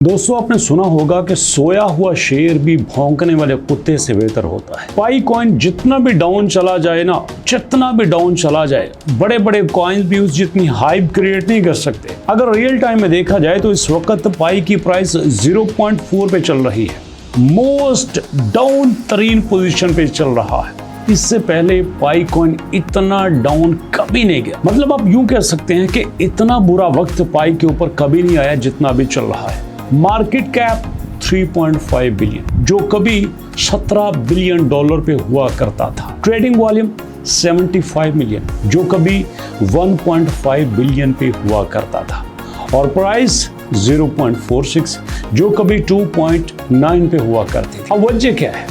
दोस्तों आपने सुना होगा कि सोया हुआ शेर भी भौंकने वाले कुत्ते से बेहतर होता है। पाई कॉइन जितना भी डाउन चला जाए ना, जितना भी डाउन चला जाए, बड़े बड़े कॉइन भी उस जितनी हाइप क्रिएट नहीं कर सकते। अगर रियल टाइम में देखा जाए तो इस वक्त पाई की प्राइस 0.4 पे चल रही है, मोस्ट डाउन तरीन पोजीशन पे चल रहा है। इससे पहले पाई कॉइन इतना डाउन कभी नहीं गया। मतलब आप यूं कह सकते हैं कि इतना बुरा वक्त पाई के ऊपर कभी नहीं आया जितना अभी चल रहा है। मार्केट कैप 3.5 बिलियन, जो कभी 17 बिलियन डॉलर पे हुआ करता था। ट्रेडिंग वॉल्यूम 75 मिलियन, जो कभी 1.5 बिलियन पे हुआ करता था। और प्राइस 0.46, जो कभी 2.9 पे हुआ करती थी। अब वजह क्या है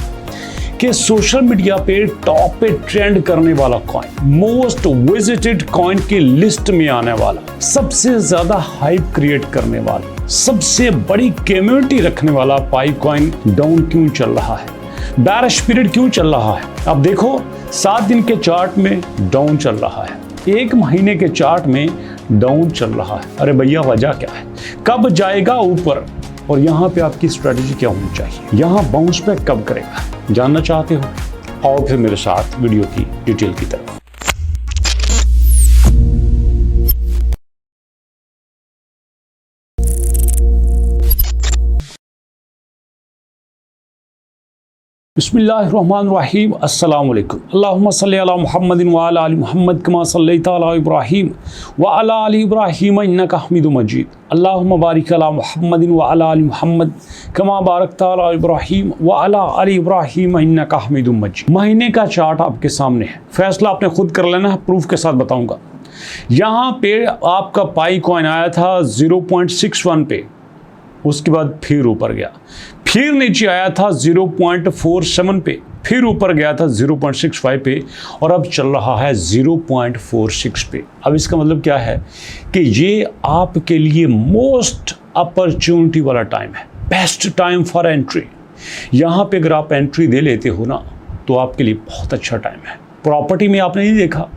कि सोशल मीडिया पे टॉप पे ट्रेंड करने वाला कॉइन, मोस्ट विजिटेड कॉइन की लिस्ट में आने वाला, सबसे ज्यादा हाइप क्रिएट करने वाला, सबसे बड़ी कम्युनिटी रखने वाला पाई कॉइन डाउन क्यों चल रहा है, बैरिश पीरियड क्यों चल रहा है। अब देखो 7 दिन के चार्ट में डाउन चल रहा है, 1 महीने के चार्ट में डाउन चल रहा है। अरे भैया वजह क्या है, कब जाएगा ऊपर, और यहाँ पे आपकी स्ट्रेटेजी क्या होनी चाहिए, यहाँ बाउंस बैक कब करेगा, जानना चाहते हो? और फिर मेरे साथ वीडियो की डिटेल की तरफ। बिस्मिल्लाहिर्रहमानिर्रहीम, अस्सलाम वालेकुम। अल्लाहुम्मा सल्ली अला मुहम्मदिन व अला आलि मुहम्मद कमा सल्लैता अला इब्राहीम व अला आलि इब्राहीम इन्नका हमीदुम मजीद। अल्लाहुम्मा बारिक अला मुहम्मदिन व अला आलि मुहम्मद कमा बारकता अला इब्राहीम व अला आलि इब्राहीम इन्नका हमीदुम मजीद। महीने का चार्ट आपके सामने है, फैसला आपने खुद कर लेना है, प्रूफ के साथ बताऊंगा। यहाँ पे आपका पाई कॉइन आया था 0.61 पे, उसके बाद फिर ऊपर गया, फिर नीचे आया था 0.47 पे, फिर ऊपर गया था 0.65 पे, और अब चल रहा है 0.46 पे। अब इसका मतलब क्या है कि ये आपके लिए मोस्ट अपॉर्चुनिटी वाला टाइम है, बेस्ट टाइम फॉर एंट्री। यहाँ पे अगर आप एंट्री दे लेते हो ना तो आपके लिए बहुत अच्छा टाइम है। प्रॉपर्टी में आपने नहीं देखा,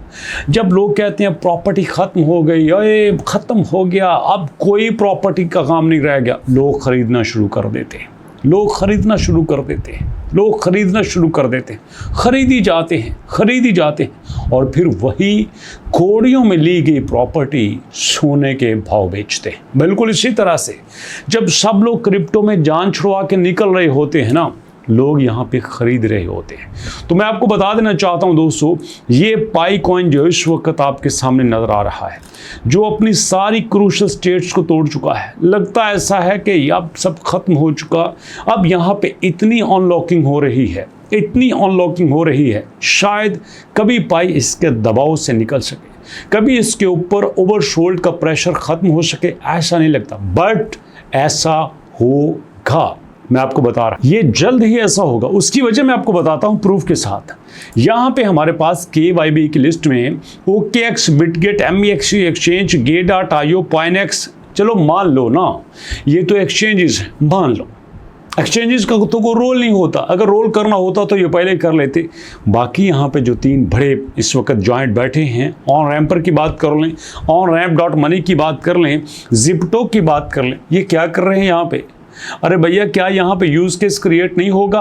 जब लोग कहते हैं प्रॉपर्टी ख़त्म हो गई, अरे ख़त्म हो गया, अब कोई प्रॉपर्टी का काम नहीं रह गया, लोग ख़रीदना शुरू कर देते हैं, लोग ख़रीदना शुरू कर देते हैं, लोग ख़रीदना शुरू कर देते हैं, ख़रीदी जाते हैं, ख़रीदी जाते हैं, और फिर वही कौड़ियों में ली गई प्रॉपर्टी सोने के भाव बेचते हैं। बिल्कुल इसी तरह से जब सब लोग क्रिप्टो में जान छुड़वा के निकल रहे होते हैं ना, लोग यहाँ पे खरीद रहे होते हैं। तो मैं आपको बता देना चाहता हूँ दोस्तों, ये पाई कॉइन जो इस वक्त आपके सामने नजर आ रहा है, जो अपनी सारी क्रूशल स्टेट्स को तोड़ चुका है, लगता ऐसा है कि अब सब खत्म हो चुका। अब यहाँ पे इतनी अनलॉकिंग हो रही है, इतनी अनलॉकिंग हो रही है, शायद कभी पाई इसके दबाव से निकल सके, कभी इसके ऊपर ओवरशोल्ड का प्रेशर खत्म हो सके, ऐसा नहीं लगता, बट ऐसा होगा। मैं आपको बता रहा हूं ये जल्द ही ऐसा होगा। उसकी वजह मैं आपको बताता हूं प्रूफ के साथ। यहां पे हमारे पास KYB की लिस्ट में OKX, Bitget, MEXC exchange, Gate.io, Pionex, चलो मान लो ना ये तो एक्सचेंजेस है, मान लो एक्सचेंजेस का तो कोई रोल नहीं होता, अगर रोल करना होता तो ये पहले कर लेते। बाकी यहाँ पे जो 3 बड़े इस वक्त जॉइंट बैठे हैं, ऑन रैम्पर की बात कर लें, ऑन रैम्प.मनी की बात कर लें, जिप्टो की बात कर लें, ये क्या कर रहे हैं यहाँ पे? अरे भैया क्या यहाँ पे यूज़ केस क्रिएट नहीं होगा?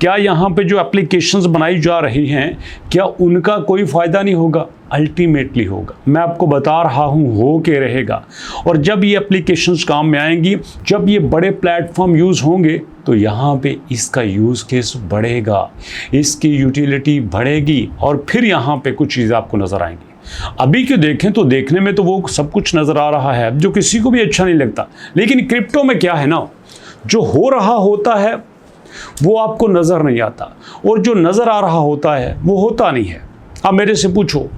क्या यहाँ पे जो एप्लीकेशंस बनाई जा रही हैं, क्या उनका कोई फ़ायदा नहीं होगा? अल्टीमेटली होगा। मैं आपको बता रहा हूँ हो के रहेगा। और जब ये एप्लीकेशंस काम में आएंगी, जब ये बड़े प्लेटफॉर्म यूज़ होंगे, तो यहाँ पे इसका यूज़ केस बढ़ेगा, इसकी यूटिलिटी बढ़ेगी, और फिर यहाँ पे कुछ चीज़ें आपको नज़र आएंगी। अभी क्यों देखें तो देखने में तो वो सब कुछ नज़र आ रहा है जो किसी को भी अच्छा नहीं लगता, लेकिन क्रिप्टो में क्या है ना, जो हो रहा होता है वो आपको नज़र नहीं आता, और जो नज़र आ रहा होता है वो होता नहीं है। अब मेरे से पूछो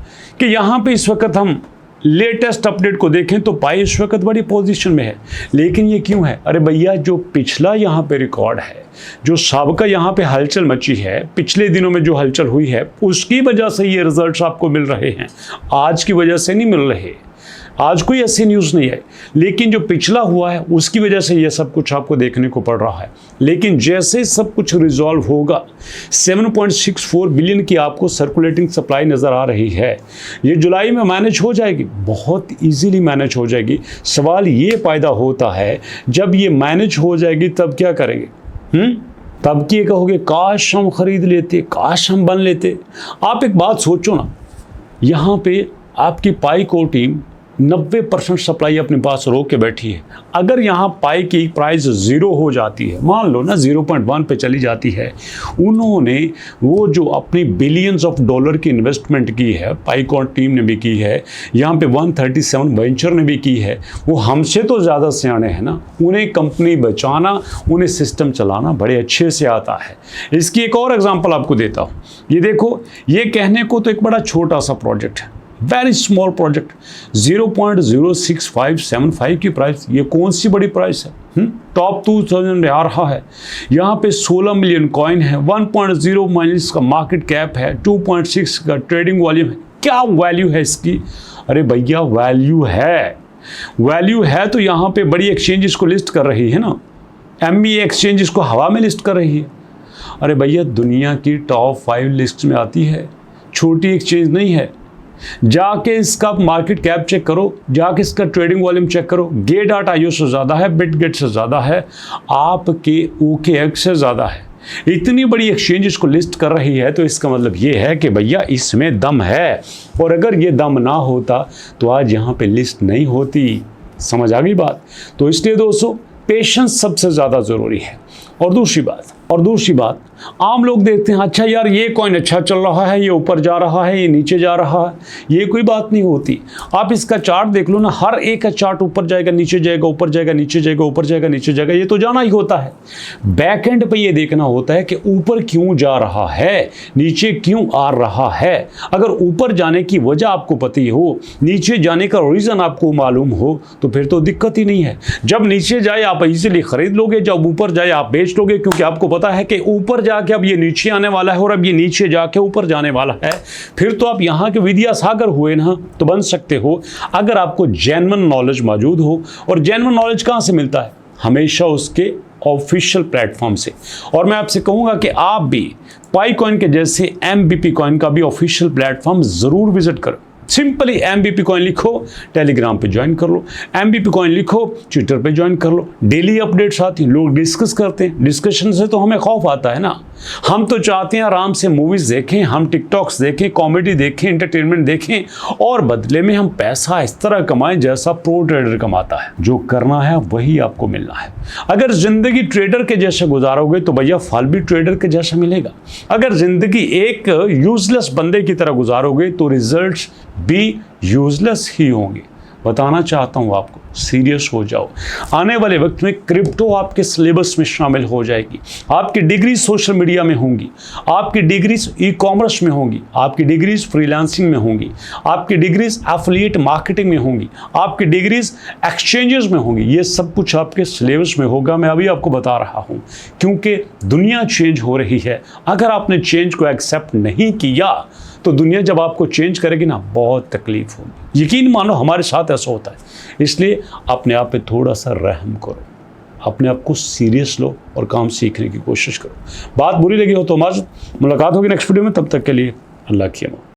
कि यहाँ पे इस वक्त हम लेटेस्ट अपडेट को देखें तो पाई इस वक्त बड़ी पोजीशन में है, लेकिन ये क्यों है? अरे भैया जो पिछला यहाँ पे रिकॉर्ड है, जो साबका यहाँ पे हलचल मची है, पिछले दिनों में जो हलचल हुई है, उसकी वजह से ये रिजल्ट्स आपको मिल रहे हैं, आज की वजह से नहीं मिल रहे। आज कोई ऐसी न्यूज़ नहीं है, लेकिन जो पिछला हुआ है उसकी वजह से ये सब कुछ आपको देखने को पड़ रहा है। लेकिन जैसे सब कुछ रिजॉल्व होगा, 7.64 बिलियन की आपको सर्कुलेटिंग सप्लाई नज़र आ रही है। ये जुलाई में मैनेज हो जाएगी, बहुत ईजीली मैनेज हो जाएगी। सवाल ये पैदा होता है, जब ये मैनेज हो जाएगी तब क्या करेंगे? तब की कहोगे काश हम खरीद लेते, काश हम बन लेते। आप एक बात सोचो ना, यहाँ पे आपकी पाई को टीम 90% सप्लाई अपने पास रोक के बैठी है। अगर यहाँ पाई की प्राइस 0 हो जाती है, मान लो ना 0.1 पे चली जाती है, उन्होंने वो जो अपनी बिलियंस ऑफ डॉलर की इन्वेस्टमेंट की है, पाईकॉन टीम ने भी की है, यहाँ पे 137 वेंचर ने भी की है, वो हमसे तो ज़्यादा सियाने हैं ना। उन्हें कंपनी बचाना, उन्हें सिस्टम चलाना बड़े अच्छे से आता है। इसकी एक और एग्जांपल आपको देता हूँ। ये देखो, ये कहने को तो एक बड़ा छोटा सा प्रोजेक्ट है, वेरी स्मॉल प्रोजेक्ट, 0.06575 की प्राइस। ये कौन सी बड़ी प्राइस है? टॉप 2000 आ रहा है। यहाँ पे 16 मिलियन कॉइन है, 1.0 मिलियन का मार्केट कैप है, 2.6 का ट्रेडिंग वॉल्यूम है। क्या वैल्यू है इसकी? अरे भैया वैल्यू है तो यहाँ पे बड़ी एक्सचेंजेस को लिस्ट कर रही है ना, एमबी एक्सचेंजेस को हवा में लिस्ट कर रही है। अरे भैया दुनिया की टॉप 5 लिस्ट में आती है, छोटी एक्सचेंज नहीं है। जाके इसका मार्केट कैप चेक करो, जाके इसका ट्रेडिंग वॉल्यूम चेक करो, Gate.io से ज़्यादा है, बिटगेट से ज़्यादा है, आपके OKX से ज़्यादा है। इतनी बड़ी एक्सचेंजेस को लिस्ट कर रही है, तो इसका मतलब ये है कि भैया इसमें दम है। और अगर ये दम ना होता तो आज यहाँ पे लिस्ट नहीं होती। समझ आ गई बात? तो इसलिए दोस्तों पेशेंस सबसे ज़्यादा ज़रूरी है। और दूसरी बात आम लोग देखते हैं, अच्छा यार ये कॉइन अच्छा चल रहा है, ये ऊपर जा रहा है, ये नीचे जा रहा है। ये कोई बात नहीं होती। आप इसका चार्ट देख लो ना, हर एक का चार्ट ऊपर जाएगा, नीचे जाएगा, ऊपर जाएगा, नीचे जाएगा, ऊपर जाएगा, नीचे जाएगा। ये तो जाना ही होता है। बैक एंड पे ये देखना होता है कि ऊपर क्यों जा रहा है, नीचे क्यों आ रहा है। अगर ऊपर जाने की वजह आपको पता हो, नीचे जाने का रीज़न आपको मालूम हो, तो फिर तो दिक्कत ही नहीं है। जब नीचे जाए आप इजीली खरीद लोगे, जब ऊपर जाए आप बेच लोगे, क्योंकि आपको पता है कि ऊपर जाके अब ये नीचे आने वाला है और अब ये नीचे जाके ऊपर जाने वाला है। फिर तो आप यहाँ के विद्यासागर हुए ना, तो बन सकते हो, अगर आपको जेन्युइन नॉलेज मौजूद हो। और जेन्युइन नॉलेज कहाँ से मिलता है? हमेशा उसके ऑफिशियल प्लेटफॉर्म से। और मैं आपसे कहूँगा कि आप भी पाईकॉइन के जैसे MBP कॉइन का भी ऑफिशियल प्लेटफॉर्म ज़रूर विजिट करो। सिंपली MBP कॉइन लिखो, टेलीग्राम पे ज्वाइन कर लो, MBP कॉइन लिखो, ट्विटर पे ज्वाइन कर लो। डेली अपडेट्स आती हैं, लोग डिस्कस करते हैं। डिस्कशन से तो हमें खौफ आता है ना। हम तो चाहते हैं आराम से मूवीज़ देखें, हम टिकटॉक्स देखें, कॉमेडी देखें, एंटरटेनमेंट देखें, और बदले में हम पैसा इस तरह कमाएं जैसा प्रो ट्रेडर कमाता है। जो करना है वही आपको मिलना है। अगर ज़िंदगी ट्रेडर के जैसे गुजारोगे तो भैया फल भी ट्रेडर के जैसा मिलेगा। अगर ज़िंदगी एक यूजलेस बंदे की तरह गुजारोगे तो रिजल्ट्स भी यूजलेस ही होंगे। बताना चाहता हूँ आपको, सीरियस हो जाओ। आने वाले वक्त में क्रिप्टो आपके सिलेबस में शामिल हो जाएगी। आपकी डिग्री सोशल मीडिया में होंगी, आपकी डिग्रीज ई-कॉमर्स में होंगी, आपकी डिग्रीज फ्रीलांसिंग में होंगी, आपकी डिग्रीज एफिलिएट मार्केटिंग में होंगी, आपकी डिग्रीज एक्सचेंजेस में होंगी। ये सब कुछ आपके सिलेबस में होगा। मैं अभी आपको बता रहा हूँ, क्योंकि दुनिया चेंज हो रही है। अगर आपने चेंज को एक्सेप्ट नहीं किया तो दुनिया जब आपको चेंज करेगी ना, बहुत तकलीफ होगी। यकीन मानो हमारे साथ ऐसा होता है। इसलिए अपने आप पे थोड़ा सा रहम करो, अपने आप को सीरियस लो और काम सीखने की कोशिश करो। बात बुरी लगी हो तो हमारे मुलाकात होगी नेक्स्ट वीडियो में। तब तक के लिए अल्लाह की अमान।